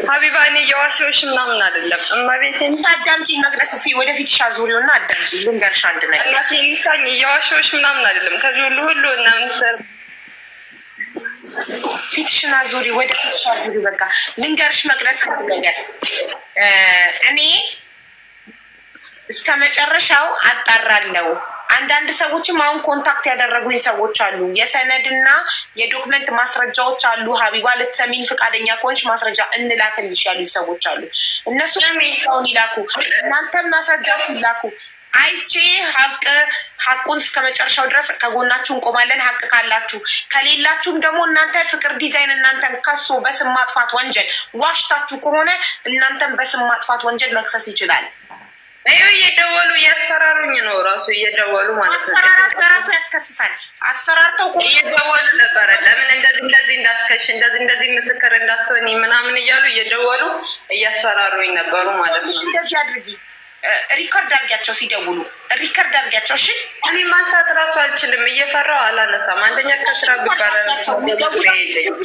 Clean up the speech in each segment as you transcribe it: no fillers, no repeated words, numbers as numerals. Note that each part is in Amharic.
ሀቢባ እኔ የዋሸሁሽ ምናምን አይደለም። እመቤቴን አዳምጪኝ። መቅደስ ወደፊት ሻዙሪውና አዳምጪኝ። ልንገርሽ አንድ ነገር እናቴ ሚሳኝ የዋሸሁሽ ምናምን አይደለም። ከዚህ ሁሉ እናምንሰር ፊትሽን አዙሪ፣ ወደ ፊትሽ አዙሪ። በቃ ልንገርሽ መቅደስ አንድ ነገር እኔ እስከ መጨረሻው አጣራለሁ። አንዳንድ ሰዎችም አሁን ኮንታክት ያደረጉኝ ሰዎች አሉ። የሰነድና የዶክመንት ማስረጃዎች አሉ። ሀቢባ ልትሰሚን ፈቃደኛ ከሆንሽ ማስረጃ እንላክልሽ ያሉ ሰዎች አሉ። እነሱ ውን ይላኩ፣ እናንተም ማስረጃችሁ ይላኩ። አይቼ ሀቁን እስከ መጨረሻው ድረስ ከጎናችሁ እንቆማለን። ሀቅ ካላችሁ፣ ከሌላችሁም ደግሞ እናንተ ፍቅር ዲዛይን እናንተን ከሶ በስም ማጥፋት ወንጀል ዋሽታችሁ ከሆነ እናንተን በስም ማጥፋት ወንጀል መክሰስ ይችላል። እየደወሉ እያስፈራሩኝ ነው። ራሱ እየደወሉ ማለት ነው። አስፈራራት በራሱ ያስከስሳል። አስፈራርተው እየደወሉ ነበረ። ለምን እንደዚህ እንዳትከሽ፣ እንደዚህ ምስክር እንዳትሆኒ ምናምን እያሉ እየደወሉ እያስፈራሩኝ ነበሩ ማለት ነው። እንደዚህ አድርጊ፣ ሪከርድ አድርጊያቸው፣ ሲደውሉ ሪከርድ አድርጊያቸው። እሺ እኔ ማንሳት ራሱ አልችልም፣ እየፈራው አላነሳም። አንደኛ ከስራ ቢባረር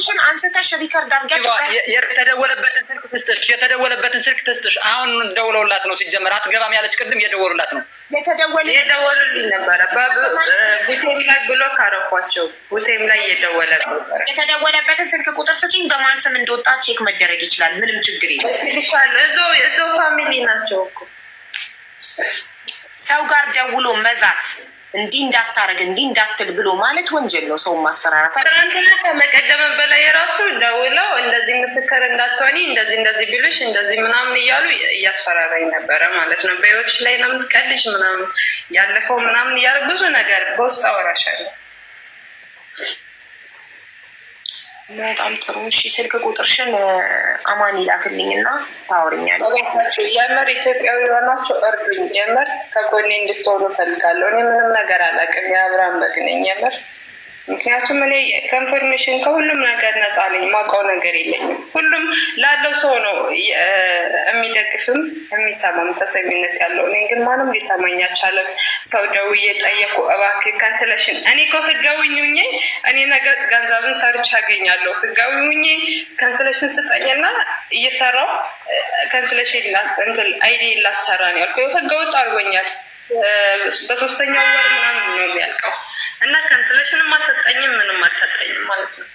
ሽን አንስተሽ ሪከርድ አድርጊያቸው። የተደወለበትን ስልክ ትስጥሽ። አሁን ደውለውላት ነው ሲጀመር። አትገባም ያለች ቅድም የደወሉላት ነው። የደወሉልኝ ነበረ። ቡቴም ላይ ብሎክ አረኳቸው። ቡቴም ላይ እየደወለ ነበረ። የተደወለበትን ስልክ ቁጥር ስጪኝ። በማን ስም እንደወጣ ቼክ መደረግ ይችላል። ምንም ችግር የለም። እዛው ፋሚሊ ናቸው እኮ። ሰው ጋር ደውሎ መዛት፣ እንዲህ እንዳታረግ እንዲህ እንዳትል ብሎ ማለት ወንጀል ነው። ሰውን ማስፈራራት ትናንትና ከመቀደም በላይ የራሱ ደውለው እንደዚህ ምስክር እንዳትሆኒ እንደዚህ ብሉሽ እንደዚህ ምናምን እያሉ እያስፈራራኝ ነበረ ማለት ነው። በህይወትሽ ላይ ነው የምትቀልሽ ምናምን ያለፈው ምናምን እያሉ ብዙ ነገር በውስጥ አወራሻለሁ። በጣም ጥሩ። እሺ ስልክ ቁጥርሽን አማን ይላክልኝና ታወሪኛለሽ። የምር ኢትዮጵያዊ የሆናችሁ እርዱኝ። የምር ከጎኔ እንድትሆኑ ፈልጋለሁ። እኔ ምንም ነገር አላውቅም። የአብርሃም በግ ነኝ የምር። ምክንያቱም እኔ ከኢንፎርሜሽን ከሁሉም ነገር ነፃ ነኝ። ማውቀው ነገር የለኝም። ሁሉም ላለው ሰው ነው የሚደግፍም የሚሰማም ተሰሚነት ያለው። እኔ ግን ማንም ሊሰማኝ አልቻለም። ሰው ደውዬ ጠየቁ፣ እባክህ ካንስሌሽን። እኔ እኮ ህጋዊ ሁኜ እኔ ነገር ገንዘብን ሰርች አገኛለሁ። ህጋዊ ሁኜ ካንስሌሽን ስጠኝና እየሰራው ካንስሌሽን አይዲ ላሰራ ነው ያልኩ። ህገወጥ አድርጎኛል። በሶስተኛው ወር ምናምን ነው የሚያልቀው እና ካንስሌሽንም አልሰጠኝም፣ ምንም አልሰጠኝም ማለት ነው።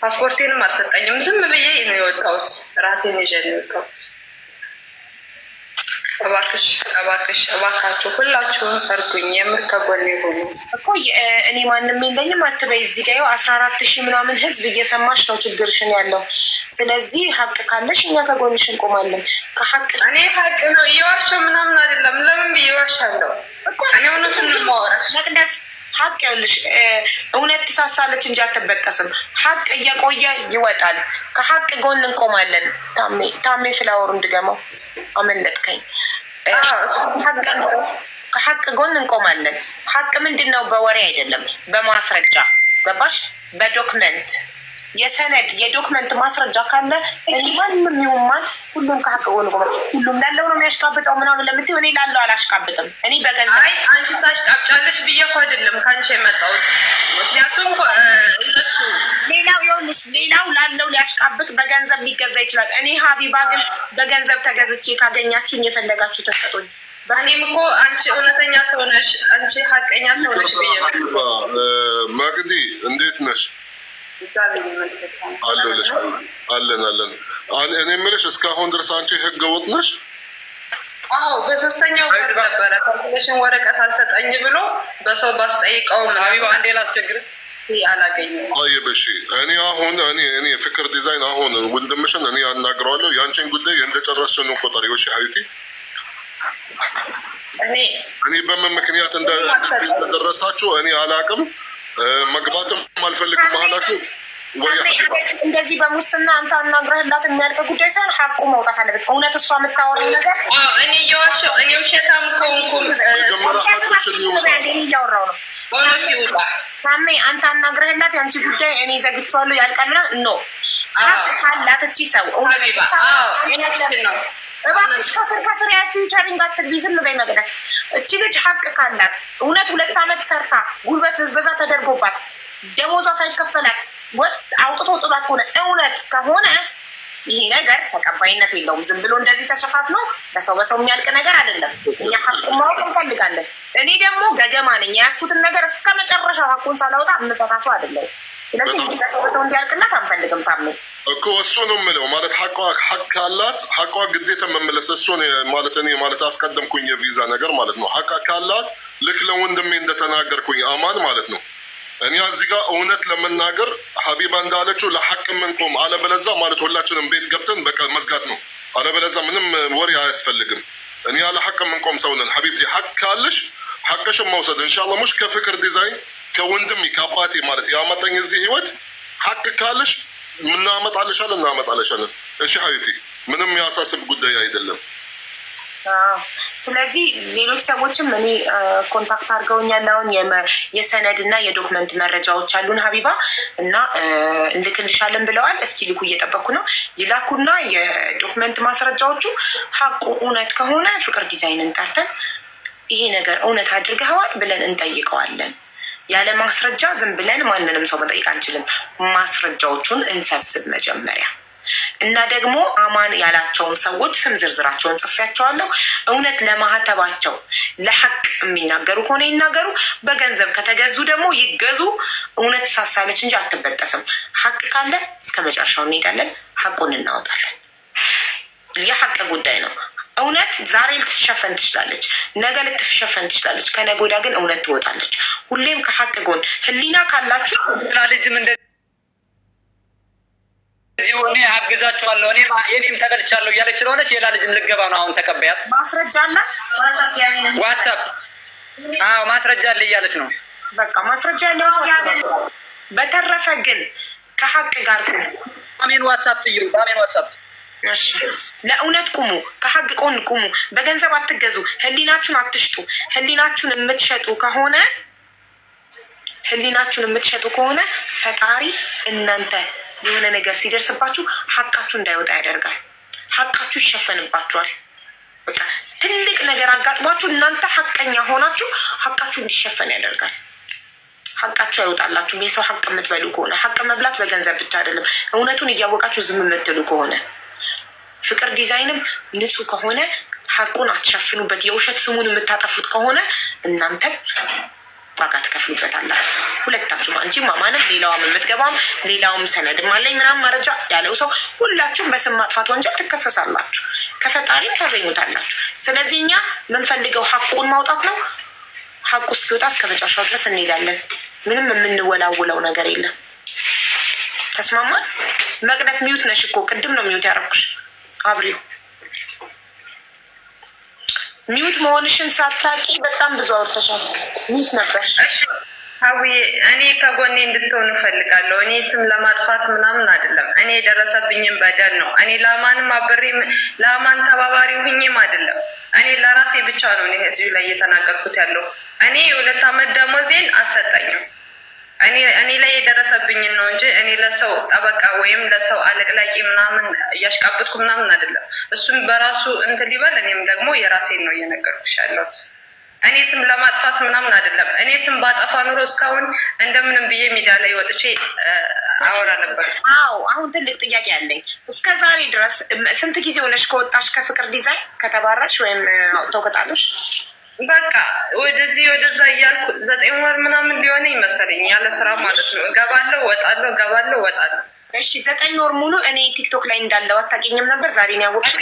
ፓስፖርቴንም አልሰጠኝም። ዝም ብዬ ነው የወጣሁት። ራሴን ይዤ ነው የወጣሁት። እባካችሁ ሁላችሁም እርዱኝ። የምር ከጎኔ ሆኑ እኮ እኔ ማንም የለኝም አትበይ። እዚህ ጋር 14,000 ምናምን ህዝብ እየሰማሽ ነው ችግርሽን ያለው። ስለዚህ ሀቅ ካለሽ እኛ ከጎንሽ እንቆማለን። ከሀቅ እኔ ሀቅ ነው እየዋሸሁ ምናምን አይደለም። ለምን ብዬ እዋሻለሁ እኮ እኔ እውነቱን ነው የማወራሽ መቅደስ። ሀቅ ይኸውልሽ፣ እውነት ትሳሳለች እንጂ አትበጠስም። ሀቅ እየቆየ ይወጣል። ከሀቅ ጎን እንቆማለን። ታሜ ፍላወሩ እንድገመው አመለጥከኝ። ከሀቅ ጎን እንቆማለን። ሀቅ ምንድን ነው? በወሬ አይደለም፣ በማስረጃ ገባሽ? በዶክመንት የሰነድ የዶክመንት ማስረጃ ካለ እኔ ማንም ይሁን ሁሉም ከሀቅ ጎን ቆመ። ሁሉም ላለው ነው የሚያሽቃብጠው ምናምን ለምትይው እኔ ላለው አላሽቃብጥም። እኔ በገንዘብ አይ አንቺ ታሽቃብጫለሽ ብዬ እኮ አይደለም ከአንቺ የመጣሁት። ምክንያቱም እነሱ ሌላው ላለው ሊያሽቃብጥ በገንዘብ ሊገዛ ይችላል። እኔ ሀቢባ ግን በገንዘብ ተገዝቼ ካገኛችሁኝ የፈለጋችሁ ተሰጡኝ። እኔም እኮ አንቺ እውነተኛ ሰው ነሽ፣ አንቺ ሀቀኛ ሰው ነሽ ብዬ ማግዲ እንዴት ነሽ? አለን። እኔ የምልሽ እስካሁን ድረስ አንቺ ህገ ወጥ ነሽ? አዎ በሶስተኛው ወር ነበረ ካልኩሌሽን ወረቀት አልሰጠኝ ብሎ በሰው ባስጠይቀው ሀቢባ አንዴ ላስቸግርሽ አላገኘም። በሺ እኔ ፍቅር ዲዛይን አሁን ወንድምሽን እኔ አናግረዋለሁ። የአንቺን ጉዳይ እንደጨረስሽ ነው ቆጠሪው። እሺ ሀዩቲ እኔ በምን ምክንያት እንደደረሳችሁ እኔ አላቅም። መግባትም አልፈልግም መሀላችሁ። እንደዚህ በሙስና አንተ አናግረህላት የሚያልቅ ጉዳይ ሳይሆን ሀቁ መውጣት አለበት። እውነት እሷ የምታወራው ነገር እኔ ውሸታም ከሆንኩም መጀመሪያ ሀቅሽን ይወጣ እያወራው ነው። ታሜ አንተ አናግረህላት የአንቺ ጉዳይ እኔ ዘግቼዋለሁ ያልቃል ምናምን ኖ ሀቅ ካላት እቺ ሰው እባክሽ ከስር ፊውቸሪንግ አትግቢ። ዝም በይ መቅደስ። እቺ ልጅ ሀቅ ካላት እውነት 2 ዓመት ሰርታ ጉልበት ብዝበዛ ተደርጎባት ደሞዟ ሳይከፈላት አውጥቶ ጥሏት ከሆነ እውነት ከሆነ ይሄ ነገር ተቀባይነት የለውም። ዝም ብሎ እንደዚህ ተሸፋፍኖ በሰው የሚያልቅ ነገር አይደለም። እኛ ሀቁን ማወቅ እንፈልጋለን። እኔ ደግሞ ገገማ ነኝ። የያዝኩትን ነገር እስከ መጨረሻው ሀቁን ሳላወጣ የምፈታ ሰው አይደለሁም። ስለዚህ እንዲህ በሰው እንዲያልቅላት አንፈልግም። ታሜ እኮ እሱ ነው የምለው። ማለት ሀቅ ካላት ሀቋ ግዴታ መመለስ እሱ ማለት እኔ ማለት አስቀደምኩኝ የቪዛ ነገር ማለት ነው። ሀቅ ካላት ልክ ለወንድሜ እንደተናገርኩኝ አማን ማለት ነው። እኔ እዚህ ጋር እውነት ለመናገር ሀቢባ እንዳለችው ለሀቅ ምንቆም፣ አለበለዛ ማለት ሁላችንም ቤት ገብተን በቃ መዝጋት ነው። አለበለዛ ምንም ወሬ አያስፈልግም። እኔ ያለ ሀቅ ምንቆም ሰው ነን። ሀቢብቲ ሀቅ ካለሽ ሀቅሽን መውሰድ ኢንሻአላህ ሙሽ ከፍቅር ዲዛይን ከወንድሜ ከአባቴ ማለት ያመጣኝ እዚህ ህይወት ሀቅ ካለሽ እናመጣለሻለን። እሺ ሀቢብቲ ምንም ያሳስብ ጉዳይ አይደለም። ስለዚህ ሌሎች ሰዎችም እኔ ኮንታክት አድርገውኛል። አሁን የሰነድ እና የዶክመንት መረጃዎች አሉን ሀቢባ እና እንልክልሻለን ብለዋል። እስኪ ልኩ እየጠበኩ ነው። ይላኩና የዶክመንት ማስረጃዎቹ ሀቁ እውነት ከሆነ ፍቅር ዲዛይንን ጠርተን ይሄ ነገር እውነት አድርገዋል ብለን እንጠይቀዋለን። ያለ ማስረጃ ዝም ብለን ማንንም ሰው መጠየቅ አንችልም። ማስረጃዎቹን እንሰብስብ መጀመሪያ እና ደግሞ አማን ያላቸውን ሰዎች ስም ዝርዝራቸውን ጽፌያቸዋለሁ። እውነት ለማህተባቸው ለሐቅ የሚናገሩ ከሆነ ይናገሩ፣ በገንዘብ ከተገዙ ደግሞ ይገዙ። እውነት ሳሳለች እንጂ አትበጠስም። ሐቅ ካለ እስከ መጨረሻው እንሄዳለን፣ ሐቁን እናወጣለን። የሐቅ ጉዳይ ነው። እውነት ዛሬ ልትሸፈን ትችላለች፣ ነገ ልትሸፈን ትችላለች፣ ከነገ ወዲያ ግን እውነት ትወጣለች። ሁሌም ከሐቅ ጎን ህሊና ካላችሁ ልጅም እዚሁ እኔ አግዛችኋለሁ እኔም ተበልቻለሁ እያለች ስለሆነች ሌላ ልጅም ልገባ ነው። አሁን ተቀበያት። ማስረጃ አላት። ዋትሳፕ አዎ ማስረጃ አለ እያለች ነው። በቃ ማስረጃ ያለው ሰው። በተረፈ ግን ከሐቅ ጋር ቁሙ። አሜን። ዋትሳፕ ይዩ። አሜን። ዋትሳፕ እሺ፣ ለእውነት ቁሙ። ከሐቅ ቆን ቁሙ። በገንዘብ አትገዙ። ህሊናችሁን አትሽጡ። ህሊናችሁን የምትሸጡ ከሆነ ፈጣሪ እናንተ የሆነ ነገር ሲደርስባችሁ ሐቃችሁ እንዳይወጣ ያደርጋል። ሐቃችሁ ይሸፈንባችኋል። በቃ ትልቅ ነገር አጋጥሟችሁ እናንተ ሐቀኛ ሆናችሁ ሐቃችሁ እንዲሸፈን ያደርጋል። ሐቃችሁ አይወጣላችሁም። የሰው ሐቅ የምትበሉ ከሆነ ሐቅ መብላት በገንዘብ ብቻ አይደለም። እውነቱን እያወቃችሁ ዝም የምትሉ ከሆነ ፍቅር ዲዛይንም ንጹህ ከሆነ ሐቁን አትሸፍኑበት። የውሸት ስሙን የምታጠፉት ከሆነ እናንተም ዋጋ ትከፍሉበታላችሁ። ሁለታችሁም፣ አንቺም አማንም፣ ሌላዋም የምትገባም ሌላውም ሰነድም አለኝ ምናምን መረጃ ያለው ሰው ሁላችሁም በስም ማጥፋት ወንጀል ትከሰሳላችሁ፣ ከፈጣሪም ታገኙታላችሁ። ስለዚህ እኛ የምንፈልገው ሐቁን ማውጣት ነው። ሐቁ እስኪወጣ እስከ መጨረሻው ድረስ እንሄዳለን። ምንም የምንወላውለው ነገር የለም። ተስማማን? መቅደስ ሚዩት ነሽ እኮ ቅድም ነው ሚዩት ያደረኩሽ። አብሪው ሚዩት መሆንሽን ሳታቂ በጣም ብዙ አውርተሻል። ሚዩት ነበርሽ። ሀዊ እኔ ከጎኔ እንድትሆኑ እፈልጋለሁ። እኔ ስም ለማጥፋት ምናምን አይደለም። እኔ የደረሰብኝም በደል ነው። እኔ ለአማንም ለአማን ተባባሪ ሁኝም አይደለም። እኔ ለራሴ ብቻ ነው እኔ እዚሁ ላይ እየተናገርኩት ያለው። እኔ የ2 ዓመት ደሞዜን አልሰጠኝም። እኔ ላይ የደረሰብኝን ነው እንጂ እኔ ለሰው ጠበቃ ወይም ለሰው አለቅላቂ ምናምን እያሽቃበጥኩ ምናምን አይደለም። እሱም በራሱ እንትን ሊበል፣ እኔም ደግሞ የራሴን ነው እየነገርኩሽ ያለሁት። እኔ ስም ለማጥፋት ምናምን አይደለም። እኔ ስም ባጠፋ ኑሮ እስካሁን እንደምንም ብዬ ሚዲያ ላይ ወጥቼ አወራ ነበር። አዎ፣ አሁን ትልቅ ጥያቄ አለኝ። እስከ ዛሬ ድረስ ስንት ጊዜ ሆነሽ ከወጣሽ ከፍቅር ዲዛይን ከተባረርሽ ወይም አውጥተው ከጣሉሽ? በቃ ወደዚህ ወደዛ እያልኩ 9 ወር ምናምን ሊሆነ ይመሰለኝ ያለ ስራ ማለት ነው። እገባለሁ እወጣለሁ፣ እገባለሁ እወጣለሁ። እሺ 9 ወር ሙሉ እኔ ቲክቶክ ላይ እንዳለው አታውቂኝም ነበር? ዛሬ ነው ያወቅሽ?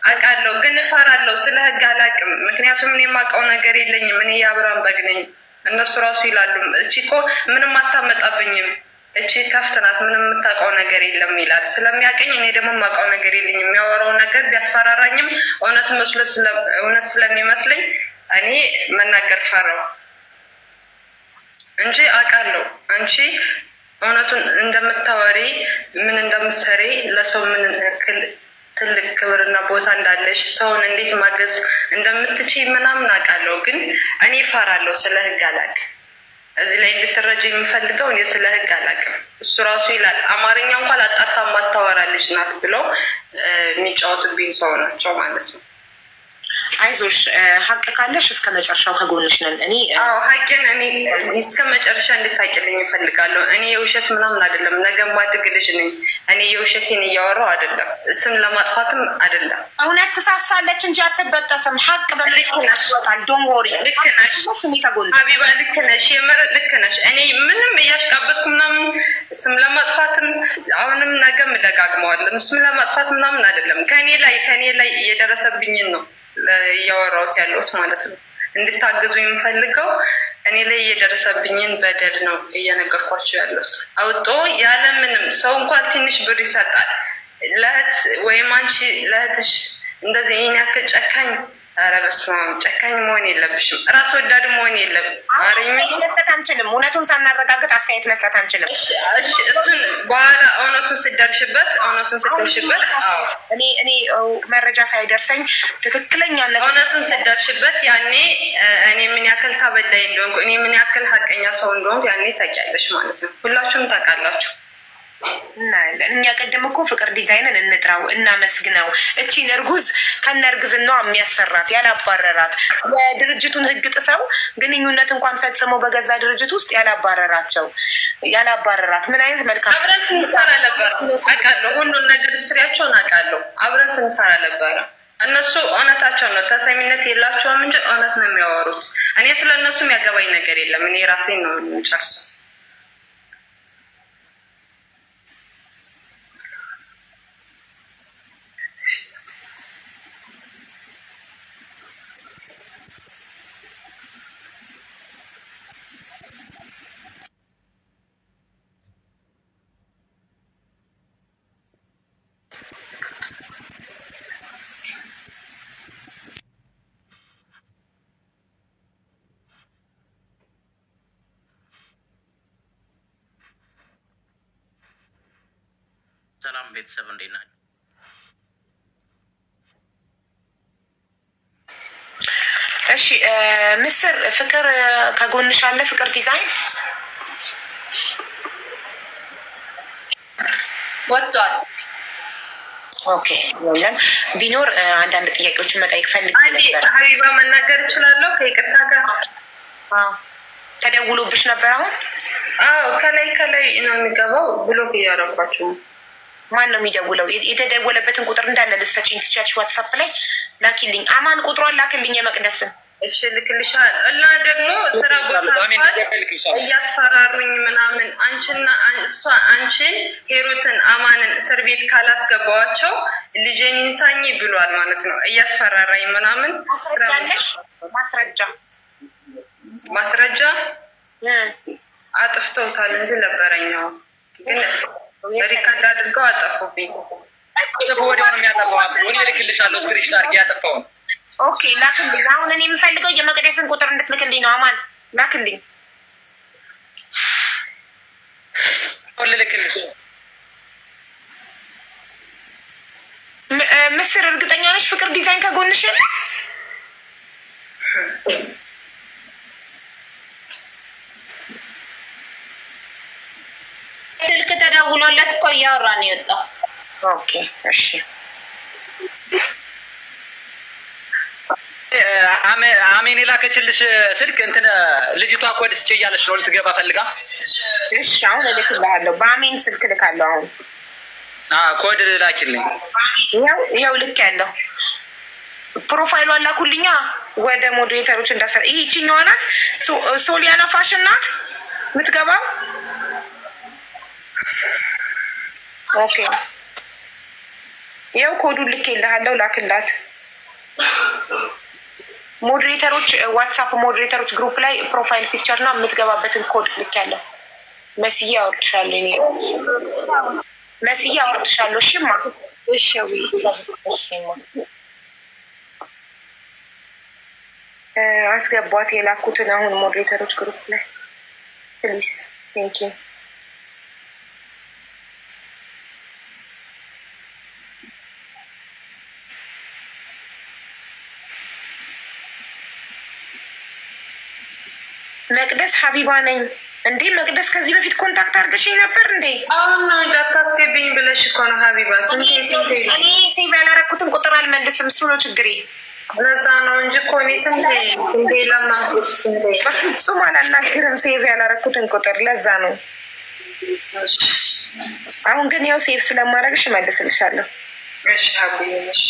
አውቃለሁ፣ ግን እፈራለሁ። ስለ ህግ አላውቅም። ምክንያቱም እኔ የማውቀው ነገር የለኝም። እኔ የአብርሃም በግ ነኝ። እነሱ ራሱ ይላሉ እቺ እኮ ምንም አታመጣብኝም፣ እቺ ከፍት ናት፣ ምንም የምታውቀው ነገር የለም ይላል። ስለሚያውቀኝ እኔ ደግሞ የማውቀው ነገር የለኝም። የሚያወራው ነገር ቢያስፈራራኝም እውነት ስለሚመስለኝ እኔ መናገር ፈራው እንጂ አውቃለሁ አንቺ እውነቱን እንደምታወሪ ምን እንደምትሰሪ ለሰው ምን ያክል ትልቅ ክብርና ቦታ እንዳለሽ ሰውን እንዴት ማገዝ እንደምትችይ ምናምን አውቃለሁ። ግን እኔ ፈራለሁ። ስለ ህግ አላውቅም። እዚህ ላይ እንድትረጅ የሚፈልገው እኔ ስለ ህግ አላውቅም። እሱ ራሱ ይላል አማርኛ እንኳን አጣርታ ማታወራ ልጅ ናት ብለው የሚጫወቱብኝ ሰው ናቸው ማለት ነው። አይዞሽ ሀቅ ካለሽ እስከ መጨረሻው ከጎንሽ ነን። እኔ ሀቅን እኔ እስከ መጨረሻ እንድታቂልኝ እፈልጋለሁ። እኔ የውሸት ምናምን አይደለም። ነገ ማድግ ልጅ ነኝ። እኔ የውሸቴን እያወራው አይደለም፣ ስም ለማጥፋትም አይደለም። እውነት ትሳሳለች እንጂ አትበጠስም። ሀቅ በልክናል። ዶን ወሪ ልክ ነሽ ሀቢባ፣ ልክ ነሽ፣ የምር ልክ ነሽ። እኔ ምንም እያሽቃበጥኩ ምናምን ስም ለማጥፋትም አሁንም ነገም እደጋግመዋለሁ። ስም ለማጥፋት ምናምን አይደለም። ከኔ ላይ እየደረሰብኝን ነው እያወራሁት ያለሁት ማለት ነው። እንድታገዙ የምፈልገው እኔ ላይ እየደረሰብኝን በደል ነው እየነገርኳቸው ያለሁት። አውጦ ያለምንም ሰው እንኳን ትንሽ ብር ይሰጣል ለእህት ወይም አንቺ ለእህትሽ እንደዚህ ይህን ያክል ጨካኝ፣ ኧረ በስመ አብ ጨካኝ መሆን የለብሽም። ራስ ወዳድ መሆን የለብም። መስጠት አንችልም። እውነቱን ሳናረጋግጥ አስተያየት መስጠት አንችልም። እሱን በኋላ እውነቱን ስደርሽበት እኔ መረጃ ሳይደርሰኝ ትክክለኛነት እውነቱን ስደርሽበት ያኔ እኔ ምን ያክል ታበዳይ እንደሆንኩ እኔ ምን ያክል ሀቀኛ ሰው እንደሆንኩ ያኔ ታውቂያለሽ ማለት ነው። ሁላችሁም ታውቃላችሁ። እናያለን። እኛ ቀደም እኮ ፍቅር ዲዛይንን እንጥራው እናመስግነው። እቺን እርጉዝ ከነ እርግዝናዋ የሚያሰራት ያላባረራት የድርጅቱን ሕግ ጥሰው ግንኙነት እንኳን ፈጽመው በገዛ ድርጅት ውስጥ ያላባረራት ምን አይነት መልካም አብረን ስንሰራ ነበር። አውቃለሁ፣ ሁሉን ነገር ስትሪያቸውን አውቃለሁ። አብረን ስንሰራ ነበረ። እነሱ እውነታቸው ነው፣ ተሰሚነት የላቸውም እንጂ እውነት ነው የሚያወሩት። እኔ ስለ እነሱ የሚያገባኝ ነገር የለም። እኔ ራሴን ነው የምጨርሰው። ሰላም ቤተሰብ እንዴት ናቸው? እሺ ምስር ፍቅር ከጎንሽ አለ? ፍቅር ዲዛይን ወጥቷል። ኦኬ ቢኖር አንዳንድ ጥያቄዎችን መጠየቅ ፈልግ ነበር። ሀቢባ መናገር እችላለሁ ከይቅርታ ጋር? ተደውሎብሽ ነበር አሁን? ከላይ ነው የሚገባው። ብሎክ እያደረኳቸው ነው። ማን ነው የሚደውለው? የተደወለበትን ቁጥር እንዳለ ልትሰጪኝ ትችያለሽ? ዋትሳፕ ላይ ላኪልኝ። አማን ቁጥሯን ላክልኝ የመቅደስን። እሺ ልክልሻል። እና ደግሞ ስራ ቦታ እያስፈራሩኝ ምናምን አንቺን ሄሩትን አማንን እስር ቤት ካላስገባዋቸው ልጄን ይንሳኝ ብሏል ማለት ነው። እያስፈራራኝ ምናምን። ማስረጃ አጥፍተውታል እንጂ ነበረኛው ግን ሪካርድ አድርገው አጠፉብኝ። ወዲያው ነው የሚያጠፋው። እኔ ልክልሻለሁ ስክሪንሾት አድርጌ ያጠፋው። ኦኬ ላክልኝ። አሁን እኔ የምፈልገው የመቅደስን ቁጥር እንድትልክልኝ ነው። አማን ላክልኝ። ልክልሽ ምስር እርግጠኛ ነሽ ፍቅር ዲዛይን ከጎንሽ የለ? ስልክ ተደውሎለት እኮ እያወራ ነው የወጣው። ኦኬ እሺ። አሜን የላከችልሽ ስልክ እንትን ልጅቷ ኮድ ስጭ እያለች ነው ልትገባ ፈልጋ። እሺ አሁን እልክልሃለሁ። በአሜን ስልክ ልካለሁ አሁን። ኮድ ላኪልኝ። ይኸው ልክ ያለው ፕሮፋይሏን ላኩልኛ ወደ ሞዴሬተሮች እንዳሰራ። ይህችኛዋ ናት ሶሊያና ፋሽን ናት የምትገባው። ኦኬ ይኸው ኮዱን ልኬልሃለሁ፣ ላክላት። ሞዴሬተሮች ዋትሳፕ ሞዴሬተሮች ግሩፕ ላይ ፕሮፋይል ፒክቸር እና የምትገባበትን ኮድ ልኬያለሁ። መስዬ አወርድሻለሁ። እኔ መስዬ አወርድሻለሁ። እሺማ አስገቧት የላኩትን አሁን ሞዴሬተሮች ግሩፕ ላይ ፕሊዝ። ቴንክ ዩ። መቅደስ ሀቢባ ነኝ። እንዴ መቅደስ ከዚህ በፊት ኮንታክት አድርገሽኝ ነበር እንዴ? አሁን ነው እንዳታስገቢኝ ብለሽ እኮ ነው ሀቢባ። እኔ ሴቭ ያላረኩትን ቁጥር አልመልስም። እሱ ነው ችግሬ። ለዛ ነው እንጂ እኮ እኔ ስንቴ ለማንኩት ስንቴ በፍጹም አላናግርም ሴቭ ያላረኩትን ቁጥር ለዛ ነው። አሁን ግን ያው ሴቭ ስለማድረግሽ እመልስልሻለሁ። እሺ አብዬ እሺ።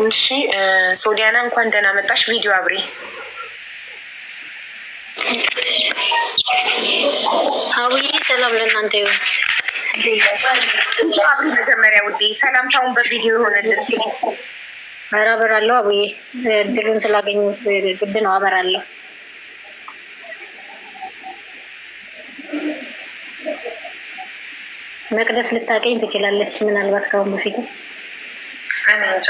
እሺ ሶሊያና እንኳን ደህና መጣሽ። ቪዲዮ አብሪ። አብዬ ሰላም ለእናንተ ይሁን። አብሪ መጀመሪያ ውዴ ሰላምታውን በቪዲዮ ይሆንልን። ኧረ አበራለሁ አብዬ፣ እድሉን ስላገኙት ግድ ነው አበራለሁ። መቅደስ ልታቀኝ ትችላለች ምናልባት ካሁን በፊት እንጃ